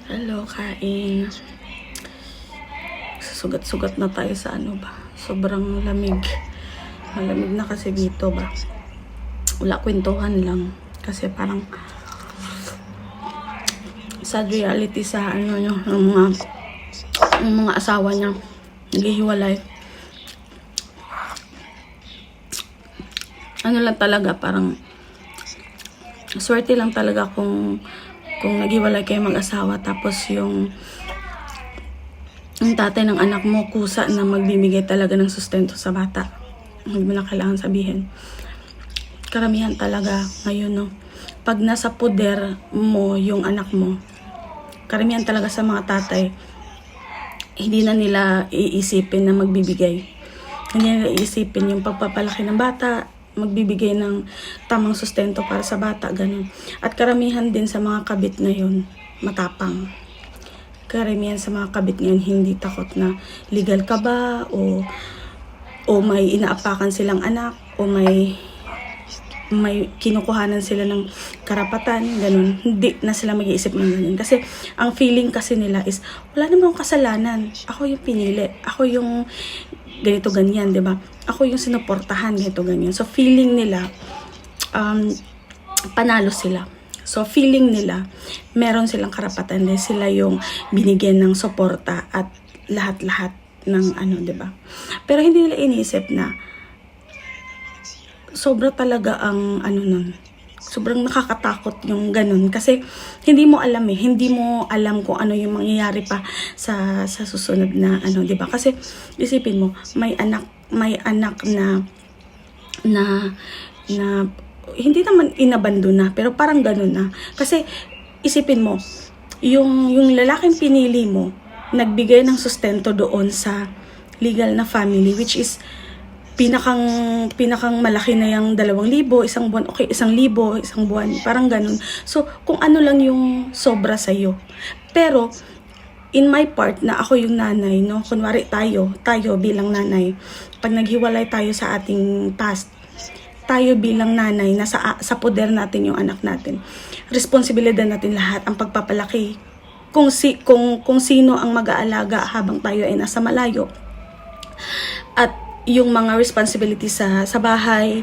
Hello, kain. Sugat-sugat na tayo sa ano ba. Sobrang lamig. Malamig na kasi dito ba. Wala, kwentuhan lang. Kasi parang sad reality sa ano nyo, ng mga asawa niya. Naghihiwalay. Ano lang talaga, parang swerte lang talaga kung naghiwalay kayo mag-asawa, tapos yung tatay ng anak mo kusa na magbibigay talaga ng sustento sa bata. Hindi mo na kailangan sabihin. Karamihan talaga ngayon, no, pag nasa poder mo yung anak mo, karamihan talaga sa mga tatay, hindi na nila iisipin na magbibigay. Hindi nila iisipin yung pagpapalaki ng bata, magbibigay ng tamang sustento para sa bata, ganun. At karamihan din sa mga kabit ngayon, matapang. Karamihan sa mga kabit ngayon, hindi takot na legal ka ba, o may inaapakan silang anak, o may kinukuhanan sila ng karapatan, ganun. Hindi na sila mag-iisip ng ganun. Kasi ang feeling kasi nila is, wala namang kasalanan. Ako yung pinili. Ako yung ganito ganyan, 'di ba? Ako yung sinuportahan, ganito ganyan. So feeling nila panalo sila. So feeling nila meron silang karapatan din, sila yung binigyan ng suporta at lahat-lahat ng ano, 'di ba? Pero hindi nila iniisip na sobra talaga ang ano nun. Sobrang nakakatakot yung ganun kasi hindi mo alam hindi mo alam kung ano yung mangyayari pa sa susunod na ano, 'di ba? Kasi isipin mo, may anak na hindi naman inabandona, pero parang ganun na. Kasi isipin mo, yung lalaking pinili mo nagbigay ng sustento doon sa legal na family, which is pinakang malaki na yung 2,000, isang buwan, okay, 1,000, isang buwan, parang ganun. So, kung ano lang yung sobra sa'yo. Pero, in my part, na ako yung nanay, no? Kunwari tayo bilang nanay, pag naghiwalay tayo sa ating past, tayo bilang nanay, sa poder natin yung anak natin. Responsibilidad natin lahat, ang pagpapalaki. Kung sino ang mag-aalaga habang tayo ay nasa malayo. At yung mga responsibility sa bahay,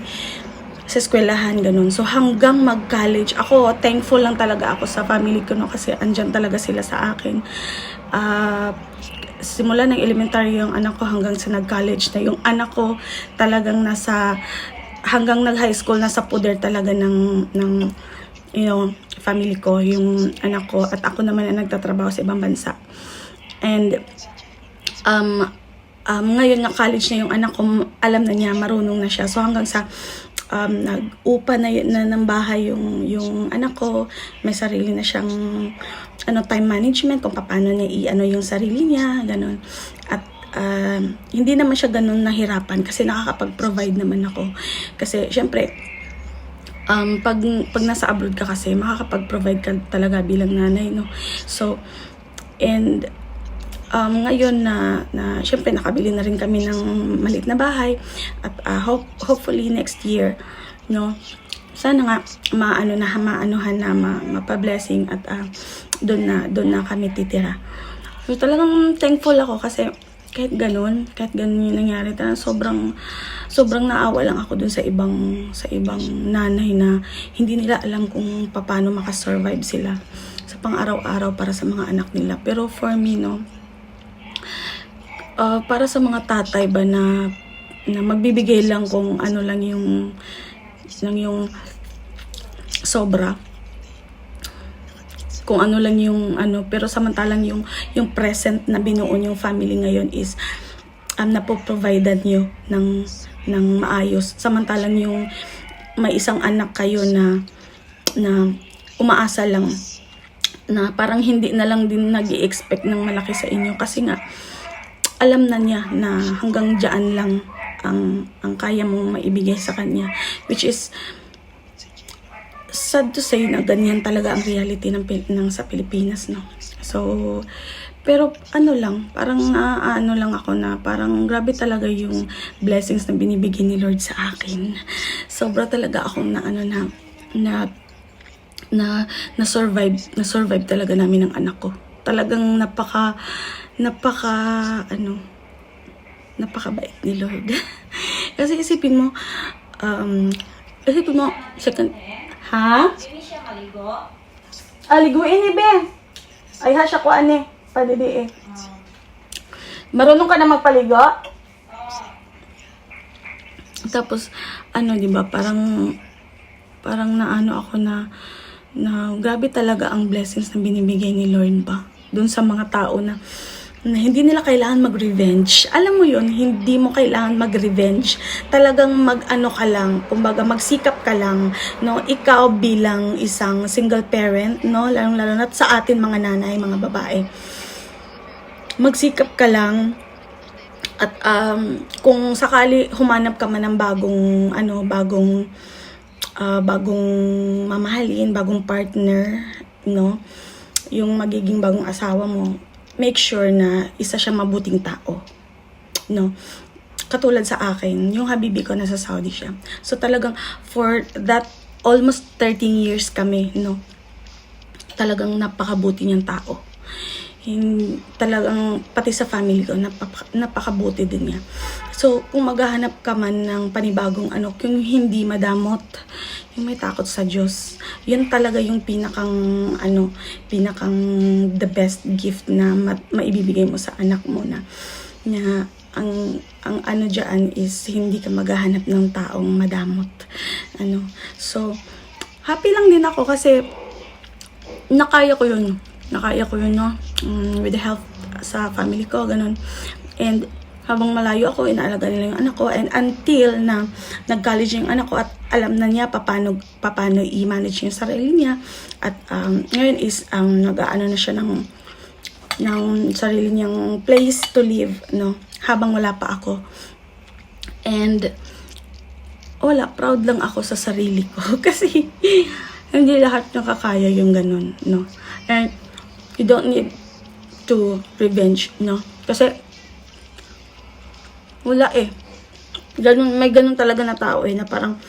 sa eskwelahan, ganun. So hanggang mag-college, ako thankful lang talaga ako sa family ko, no, kasi andyan talaga sila sa akin. Simula ng elementary yung anak ko hanggang sa nag-college na, yung anak ko talagang hanggang nag-high school, nasa poder talaga ng family ko, yung anak ko, at ako naman na nagtatrabaho sa ibang bansa. And ngayon na college na yung anak ko, alam na niya, marunong na siya. So hanggang sa nag-upa na ng bahay yung anak ko, may sarili na siyang time management, kung paano niya yung sarili niya, ganun. At hindi naman siya ganun nahirapan kasi nakakapag-provide naman ako. Kasi syempre, pag nasa abroad ka kasi, makakapag-provide ka talaga bilang nanay, no? So, and ngayon na syempre nakabili na rin kami ng maliit na bahay, at hopefully next year, no, sana nga maanuhan na mapa-blessing, at doon na kami titira. So talagang thankful ako kasi kahit ganun yung nangyari, talagang sobrang naawa lang ako dun sa ibang nanay na hindi nila alam kung paano makasurvive sila sa pang-araw-araw para sa mga anak nila. Pero for me, no, para sa mga tatay ba na magbibigay lang kung ano lang yung sobra, kung ano lang yung pero samantalang yung present na binuo yung family ngayon is napoprovidean nyo ng maayos, samantalang yung may isang anak kayo na umaasa lang, na parang hindi na lang din nag-i-expect ng malaki sa inyo kasi nga alam na niya na hanggang dyan lang ang kaya mong maibigay sa kanya, which is sad to say na ganyan talaga ang reality ng sa Pilipinas, no. So pero parang lang ako na parang grabe talaga yung blessings na binibigay ni Lord sa akin. Sobra talaga akong na survive talaga namin ng anak ko. talagang napakabait ni Lord. Kasi isipin mo, second, ha? Hindi siya maligo. Aliguin ni Be. Ay, hasya ko, ane. Padidi eh. Marunong ka na magpaligo? Tapos, di ba, parang naano ako na grabe talaga ang blessings na binibigay ni Lord ba? Doon sa mga tao na hindi nila kailangan mag-revenge. Alam mo yun, hindi mo kailangan mag-revenge. Talagang mag-ano ka lang, kumbaga magsikap ka lang, no? Ikaw bilang isang single parent, no? Lalo na sa atin mga nanay, mga babae. Magsikap ka lang at kung sakali humanap ka man ng bagong mamahalin, bagong partner, no? Yung magiging bagong asawa mo, make sure na isa siya mabuting tao, no? Katulad sa akin, yung habibi ko nasa Saudi siya. So talagang for that almost 13 years kami, no? Talagang napakabuti niyang tao. Talagang pati sa family ko napakabuti din niya. So kung maghahanap ka man ng panibagong yung hindi madamot, yung may takot sa Diyos, yun talaga yung pinakang the best gift na maibibigay mo sa anak mo na ang diyan is hindi ka maghahanap ng taong madamot. So happy lang din ako kasi nakaya ko yun, no? With the help sa family ko, ganun. And habang malayo ako, inaalaga nila yung anak ko, and until na nag-college yung anak ko at alam na niya paano i-manage yung sarili niya, at ngayon is nag-aano na siya ng sarili niyang place to live, no? Habang wala pa ako. And proud lang ako sa sarili ko kasi hindi lahat nakakaya yung ganun, no? And you don't need to revenge, no? Kasi wala may ganun talaga na tao na parang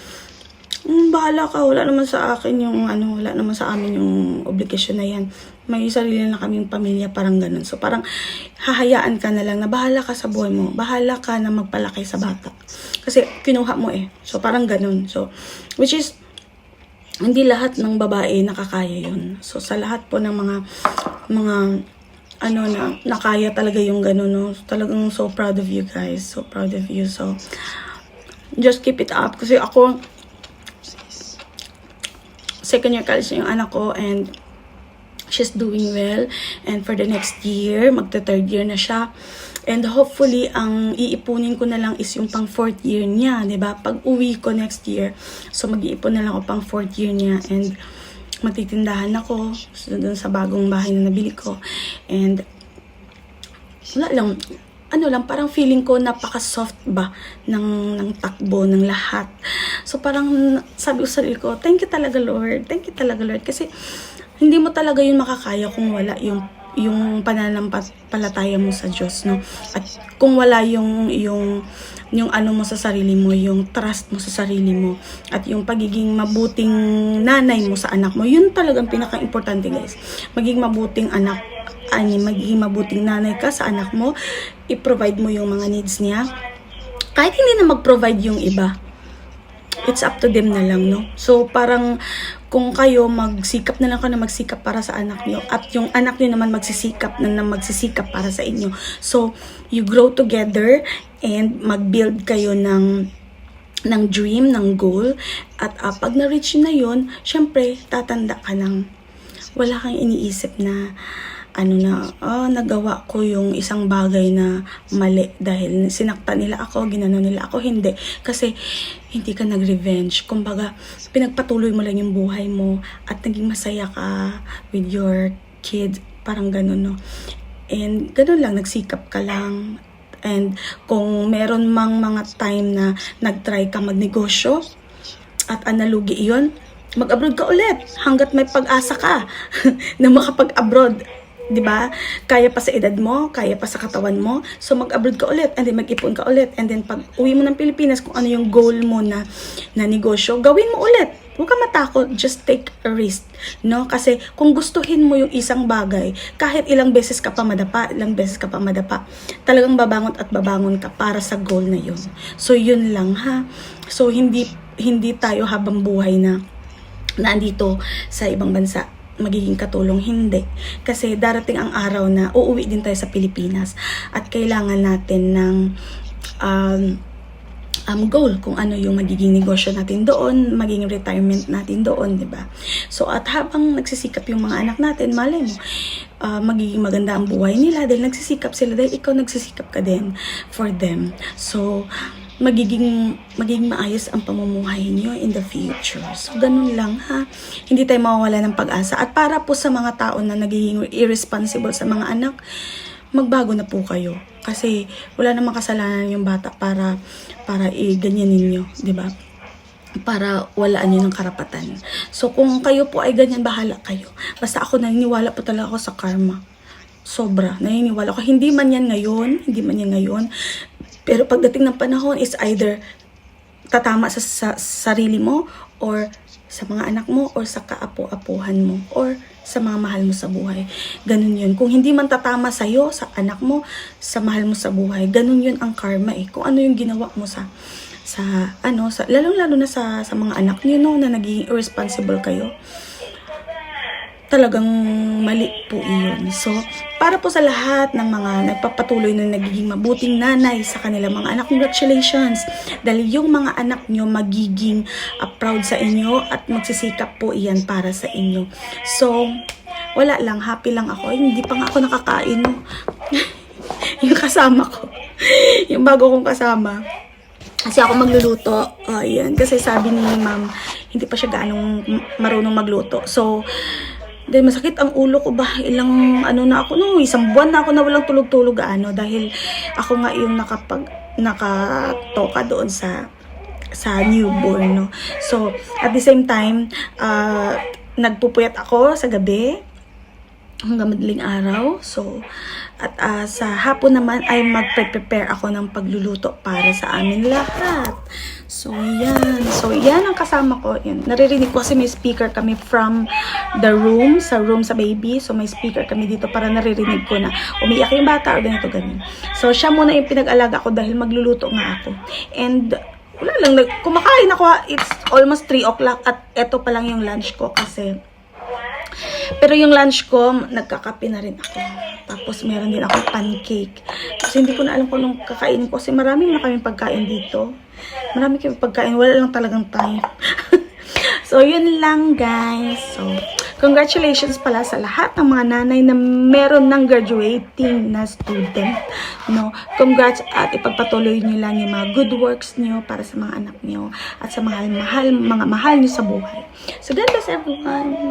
bahala ka, wala naman sa akin yung wala naman sa amin yung obligasyon na yan. May sarili na kaming pamilya, parang ganun. So parang hahayaan ka na lang na bahala ka sa buhay mo. Bahala ka na magpalaki sa bata. Kasi kinuha mo So parang ganun. So which is hindi lahat ng babae nakakaya yun. So sa lahat po ng mga na nakaya talaga yung gano'n, no? Talagang so proud of you guys. So proud of you. So just keep it up. Kasi ako, second year college na yung anak ko, and she's doing well. And for the next year, magta-third year na siya. And hopefully, ang iipunin ko na lang is yung pang 4th year niya, diba? Pag uwi ko next year, so mag-iipon na lang ako pang 4th year niya. And magtitindahan ako dun sa bagong bahay na nabili ko. And wala lang, parang feeling ko napaka-soft ba ng takbo ng lahat. So parang sabi ko sa sarili ko, thank you talaga Lord. Thank you talaga Lord. Kasi hindi mo talaga yun makakaya kung wala yung pananampalataya mo sa Diyos, no? At kung wala yung mo sa sarili mo, yung trust mo sa sarili mo, at yung pagiging mabuting nanay mo sa anak mo, yun talagang pinaka-importante, guys. Maging mabuting magiging mabuting nanay ka sa anak mo, i-provide mo yung mga needs niya. Kahit hindi na mag-provide yung iba, it's up to them na lang, no? So parang kung kayo magsikap na lang kayo na magsikap para sa anak niyo, at yung anak niyo naman magsisikap para sa inyo. So you grow together and mag-build kayo ng dream, ng goal, at pag na-reach na yun, syempre tatanda ka ng wala kang iniisip na nagawa ko yung isang bagay na mali dahil sinaktan nila ako, ginano nila ako. Hindi. Kasi hindi ka nag-revenge. Kumbaga, pinagpatuloy mo lang yung buhay mo at naging masaya ka with your kid. Parang ganun, no? And ganun lang, nagsikap ka lang. And kung meron mang mga time na nag-try ka magnegosyo at nalugi iyon, mag-abroad ka ulit hanggat may pag-asa ka na makapag-abroad. 'Di ba? Kaya pa sa edad mo, kaya pa sa katawan mo. So mag-abroad ka ulit, and then mag-ipon ka ulit, and then pag uwi mo ng Pilipinas, kung ano yung goal mo na negosyo, gawin mo ulit. huwag ka matakot, just take a risk, no? Kasi kung gustuhin mo yung isang bagay, kahit ilang beses ka pa madapa, talagang babangon at babangon ka para sa goal na yun. So, yun lang, ha? So, hindi tayo habang buhay na nandito sa ibang bansa magiging katulong, hindi. Kasi darating ang araw na uuwi din tayo sa Pilipinas at kailangan natin ng goal kung ano yung magiging negosyo natin doon, magiging retirement natin doon, di ba? So, at habang nagsisikap yung mga anak natin, malay mo, magiging maganda ang buhay nila dahil nagsisikap sila, dahil ikaw nagsisikap ka din for them. So, magiging maayos ang pamumuhay niyo in the future. So, ganun lang, ha. Hindi tayo mawawala ng pag-asa. At para po sa mga tao na nagiging irresponsible sa mga anak, magbago na po kayo. Kasi wala namang kasalanan yung bata para i-ganyan ninyo, di ba? Para walaan nyo ng karapatan. So, kung kayo po ay ganyan, bahala kayo. Basta ako naniniwala po talaga ako sa karma. Sobra, naniniwala ako. Hindi man yan ngayon. Pero pagdating ng panahon is either tatama sa sarili mo or sa mga anak mo or sa kaapo-apuhan mo or sa mga mahal mo sa buhay. Ganun yun. Kung hindi man tatama sa'yo, sa anak mo, sa mahal mo sa buhay, ganun yun ang karma eh. Kung ano yung ginawa mo lalong-lalo na sa mga anak niyo, no, na naging irresponsible kayo. Talagang mali po iyon. So, para po sa lahat ng mga nagpapatuloy na nagiging mabuting nanay sa kanilang mga anak, congratulations! Dahil yung mga anak nyo magiging proud sa inyo at magsisikap po iyan para sa inyo. So, wala lang, happy lang ako. Hindi pa nga ako nakakain. No? Yung kasama ko, yung bago kong kasama, kasi ako magluluto. Ayan. Kasi sabi ni ma'am, hindi pa siya gaanong marunong magluto. So, dahil masakit ang ulo ko ba, ilang isang buwan na ako na walang tulog-tulog dahil ako nga yung nakatoka doon sa newborn, no. So, at the same time, nagpupuyat ako sa gabi hanggang madaling araw. So, at sa hapon naman ay magpe-prepare ako ng pagluluto para sa amin lahat. So, yan. So, yan ang kasama ko. Yan. Naririnig ko kasi may speaker kami from the room, sa baby. So, may speaker kami dito para naririnig ko na umiyak yung bata o ganito, ganyan. So, siya muna yung pinag-alaga ko dahil magluluto nga ako. And, wala lang, kumakain ako. It's almost 3 o'clock at eto pa lang yung lunch ko kasi pero yung lunch ko, nagkakape na rin ako. Tapos meron din ako pancake. Kasi hindi ko na alam kung anong kakainin ko. Kasi marami na kaming pagkain dito. Marami kaming pagkain. Wala lang talagang time. So, yun lang, guys. So, congratulations pala sa lahat ng mga nanay na meron ng graduating na student. No? Congrats at ipagpatuloy nyo lang yung mga good works nyo para sa mga anak nyo at sa mga mahal nyo sa buhay. So, God bless everyone.